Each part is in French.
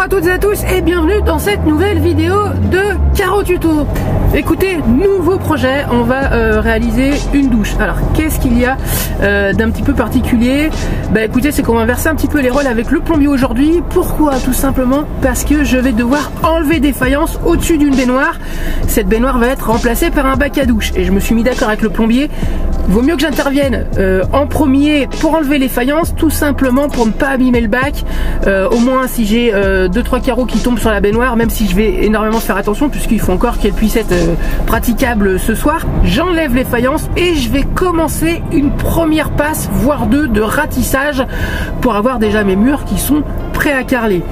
à toutes et à tous et bienvenue dans cette nouvelle vidéo de Caro Tuto. Écoutez, nouveau projet, on va réaliser une douche. Alors qu'est-ce qu'il y a d'un petit peu particulier? Bah écoutez, c'est qu'on va inverser un petit peu les rôles avec le plombier aujourd'hui. Pourquoi? Tout simplement parce que je vais devoir enlever des faïences au-dessus d'une baignoire. Cette baignoire va être remplacée par un bac à douche et je me suis mis d'accord avec le plombier. Vaut mieux que j'intervienne en premier pour enlever les faïences, tout simplement pour ne pas abîmer le bac. Au moins si j'ai 2-3 carreaux qui tombent sur la baignoire, même si je vais énormément faire attention puisqu'il faut encore qu'elle puisse être praticable ce soir, j'enlève les faïences et je vais commencer une première passe, voire deux, de ratissage pour avoir déjà mes murs qui sont prêts à carreler.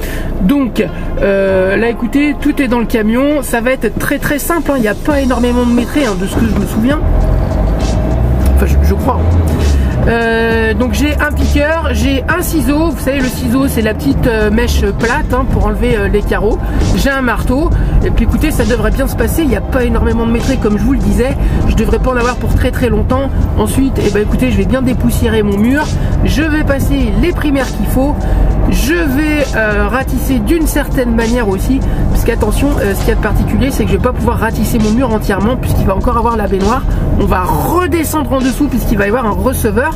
Donc là écoutez, tout est dans le camion, ça va être très simple, hein. Il n'y a pas énormément de métrés de ce que je me souviens. Enfin, je crois. Donc j'ai un piqueur, j'ai un ciseau, vous savez le ciseau c'est la petite mèche plate pour enlever les carreaux, j'ai un marteau et puis écoutez ça devrait bien se passer, il n'y a pas énormément de métrés comme je vous le disais, je devrais pas en avoir pour très longtemps. Ensuite écoutez je vais bien dépoussiérer mon mur, je vais passer les primaires qu'il faut, je vais ratisser d'une certaine manière aussi, parce qu'attention ce qu'il y a de particulier c'est que je vais pas pouvoir ratisser mon mur entièrement puisqu'il va encore avoir la baignoire, on va redescendre en dessous puisqu'il va y avoir un receveur.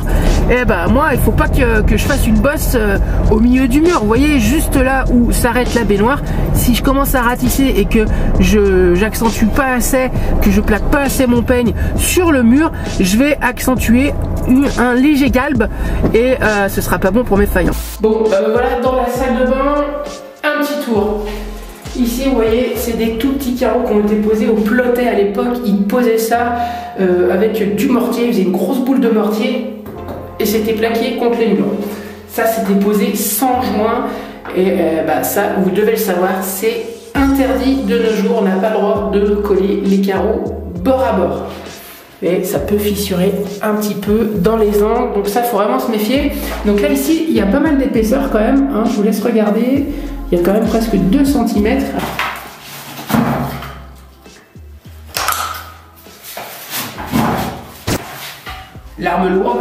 Et moi il faut pas que je fasse une bosse au milieu du mur, vous voyez juste là où s'arrête la baignoire, si je commence à ratisser et que j'accentue pas assez, que je plaque pas assez mon peigne sur le mur, je vais accentuer un léger galbe et ce sera pas bon pour mes faïences. Bon voilà dans la salle de bain, un petit tour. Ici vous voyez c'est des tout petits carreaux qui ont été posés au plotet à l'époque, ils posaient ça avec du mortier, ils faisaient une grosse boule de mortier et c'était plaqué contre les murs. Ça c'était posé sans joint et ça vous devez le savoir, c'est interdit de nos jours, on n'a pas le droit de coller les carreaux bord à bord. Et ça peut fissurer un petit peu dans les angles, donc ça faut vraiment se méfier. Donc là ici il y a pas mal d'épaisseur quand même, je vous laisse regarder, il y a quand même presque 2 cm. L'arme lourde.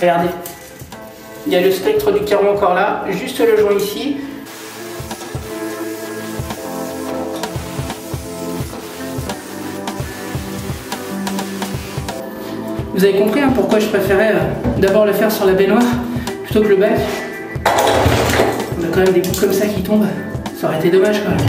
Regardez, il y a le spectre du carreau encore là, juste le joint ici. Vous avez compris pourquoi je préférais d'abord le faire sur la baignoire plutôt que le bac. On a quand même des bouts comme ça qui tombent, ça aurait été dommage quand même.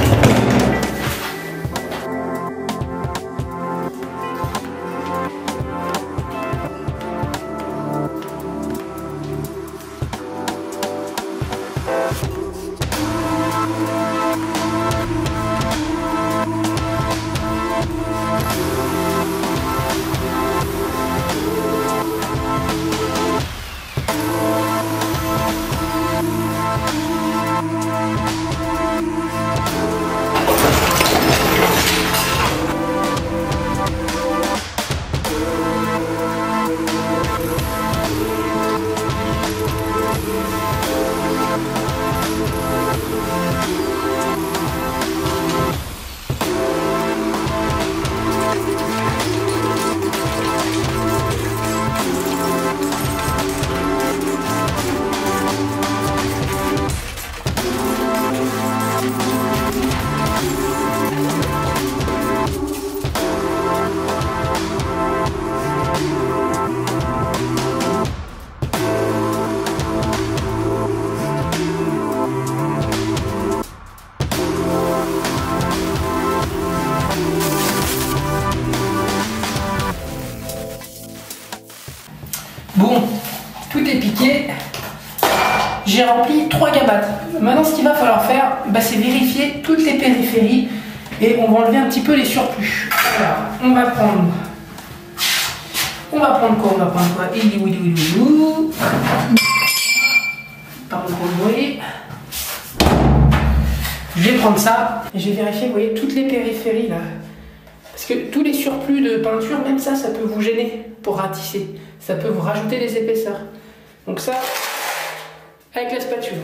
établi 3 gambates. Maintenant, ce qu'il va falloir faire, c'est vérifier toutes les périphéries et on va enlever un petit peu les surplus. Alors, on va prendre quoi? Il est où? Pardon pour le bruit. Je vais prendre ça et je vais vérifier, vous voyez, toutes les périphéries là. Parce que tous les surplus de peinture, même ça peut vous gêner pour ratisser. Ça peut vous rajouter des épaisseurs. Donc ça, avec la spatule.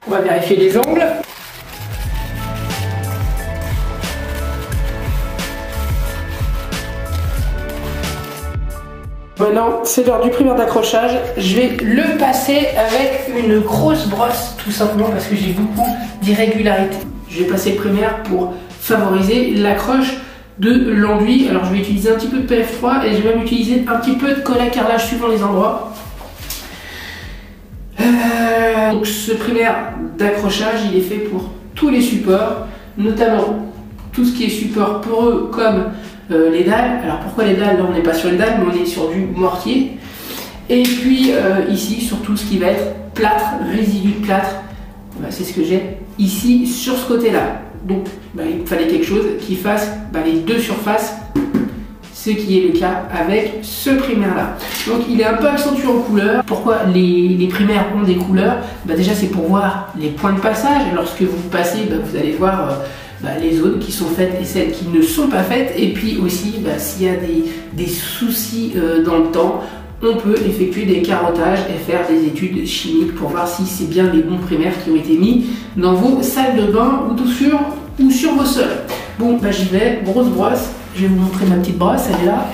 On va vérifier les angles. Maintenant, c'est l'heure du primaire d'accrochage. Je vais le passer avec une grosse brosse, tout simplement parce que j'ai beaucoup d'irrégularités. Je vais passer le primaire pour favoriser l'accroche de l'enduit. Alors je vais utiliser un petit peu de PF3 et je vais même utiliser un petit peu de colle à carrelage suivant les endroits. Donc ce primaire d'accrochage, il est fait pour tous les supports, notamment tout ce qui est support poreux comme les dalles. Alors pourquoi les dalles? Là on n'est pas sur les dalles, mais on est sur du mortier. Et puis ici sur tout ce qui va être plâtre, résidu de plâtre. C'est ce que j'ai ici sur ce côté-là. Donc il me fallait quelque chose qui fasse les deux surfaces, ce qui est le cas avec ce primaire là. Donc il est un peu accentué en couleur. Pourquoi les primaires ont des couleurs? Déjà c'est pour voir les points de passage. Lorsque vous passez, vous allez voir les zones qui sont faites et celles qui ne sont pas faites. Et puis aussi s'il y a des soucis dans le temps, on peut effectuer des carottages et faire des études chimiques pour voir si c'est bien les bons primaires qui ont été mis dans vos salles de bain ou sur vos sols. Bon, j'y vais, grosse brosse. Je vais vous montrer ma petite brosse, elle est là.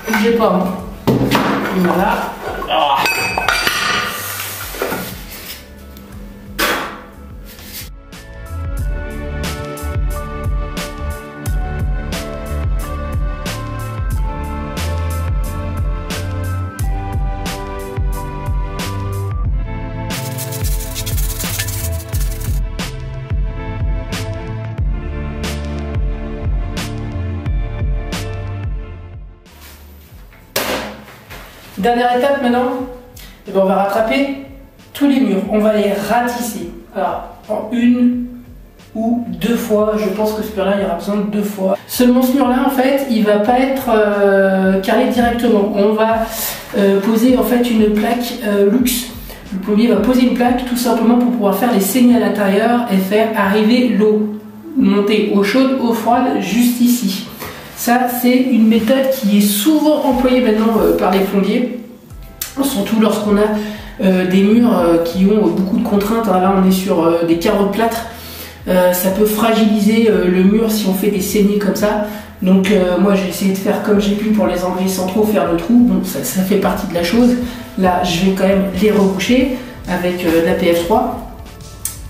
Bougez pas, hein. Voilà. Dernière étape maintenant, on va rattraper tous les murs, on va les ratisser. Alors en une ou deux fois, je pense que ce mur-là il y aura besoin de 2 fois. Seulement ce mur-là en fait, il va pas être carré directement. On va poser en fait une plaque luxe. Le plombier va poser une plaque tout simplement pour pouvoir faire les saignées à l'intérieur et faire arriver l'eau, monter eau chaude, eau froide juste ici. Ça, c'est une méthode qui est souvent employée maintenant par les plombiers, surtout lorsqu'on a des murs qui ont beaucoup de contraintes. Là, on est sur des carreaux de plâtre. Ça peut fragiliser le mur si on fait des saignées comme ça. Donc, moi, j'ai essayé de faire comme j'ai pu pour les enlever sans trop faire le trou. Bon, ça fait partie de la chose. Là, je vais quand même les reboucher avec de la PF3.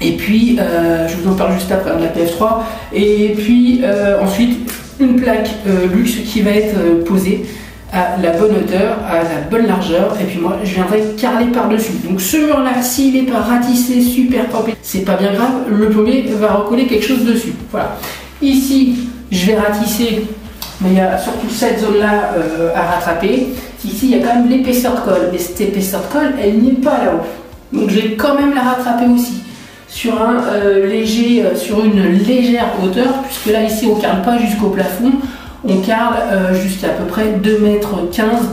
Et puis, je vous en parle juste après de la PF3. Et puis, ensuite, une plaque luxe qui va être posée à la bonne hauteur, à la bonne largeur, et puis moi je viendrai carreler par dessus. Donc ce mur là, s'il n'est pas ratissé super propre, c'est pas bien grave, le plombier va recoller quelque chose dessus. Voilà. Ici je vais ratisser, mais il y a surtout cette zone là à rattraper. Ici il y a quand même l'épaisseur de colle, mais cette épaisseur de colle elle n'est pas là-haut, donc je vais quand même la rattraper aussi sur sur une légère hauteur, puisque là ici on carle pas jusqu'au plafond, on carle jusqu'à peu près 2,15 m,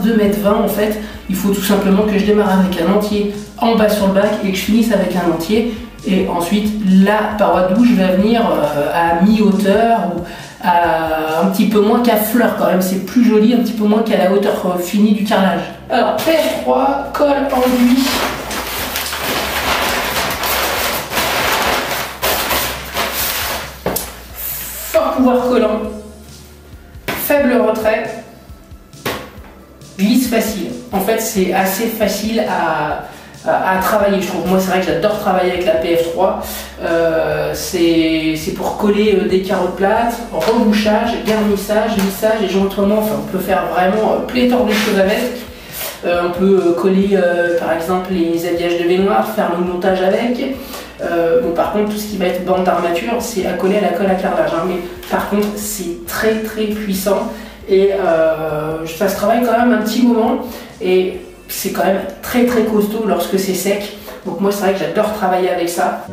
2,20 m en fait. Il faut tout simplement que je démarre avec un entier en bas sur le bac et que je finisse avec un entier. Et ensuite la paroi de douche va venir à mi-hauteur ou à un petit peu moins qu'à fleur quand même. C'est plus joli, un petit peu moins qu'à la hauteur finie du carrelage. Alors PF3, colle enduit. Fort pouvoir collant, faible retrait, glisse facile. En fait, c'est assez facile à travailler, je trouve. Moi, c'est vrai que j'adore travailler avec la PF3. C'est pour coller des carottes plates, rebouchage, garnissage, lissage et jointoiement. Enfin, on peut faire vraiment pléthore de choses avec. On peut coller par exemple les habillages de baignoire, faire le montage avec. Bon, par contre, tout ce qui va être bande d'armature, c'est à coller à la colle à carrelage. Hein. Mais par contre, c'est très puissant et ça se travaille quand même un petit moment. Et c'est quand même très costaud lorsque c'est sec. Donc moi, c'est vrai que j'adore travailler avec ça.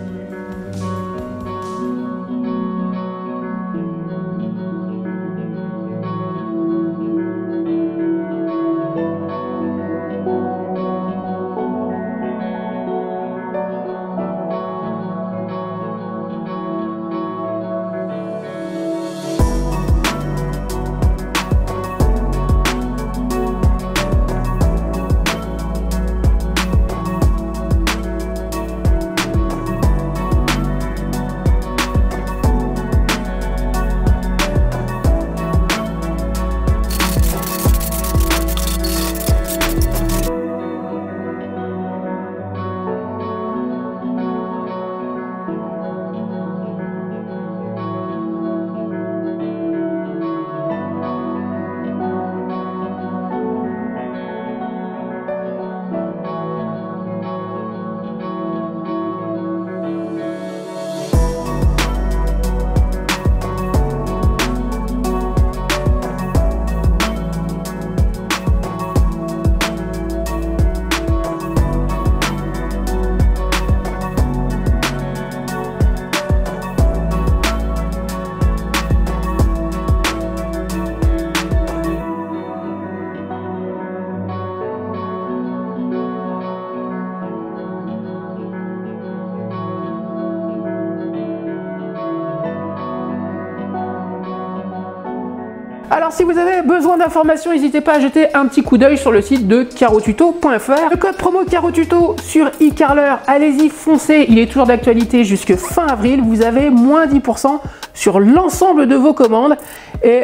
Alors si vous avez besoin d'informations, n'hésitez pas à jeter un petit coup d'œil sur le site de carotuto.fr. Le code promo carotuto sur iCarler, allez-y, foncez, il est toujours d'actualité jusque fin avril. Vous avez moins 10% sur l'ensemble de vos commandes. Et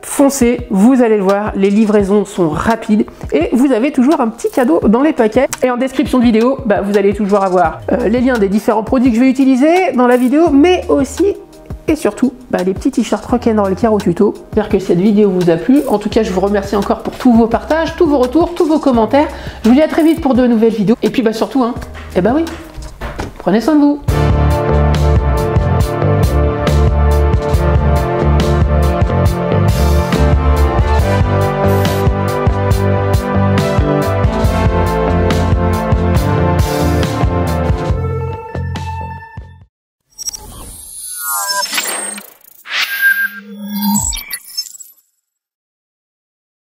foncez, vous allez le voir, les livraisons sont rapides et vous avez toujours un petit cadeau dans les paquets. Et en description de vidéo, vous allez toujours avoir les liens des différents produits que je vais utiliser dans la vidéo, mais aussi et surtout les petits t-shirts rock'n'roll Carotuto. J'espère que cette vidéo vous a plu. En tout cas, je vous remercie encore pour tous vos partages, tous vos retours, tous vos commentaires. Je vous dis à très vite pour de nouvelles vidéos. Et puis surtout, oui, prenez soin de vous.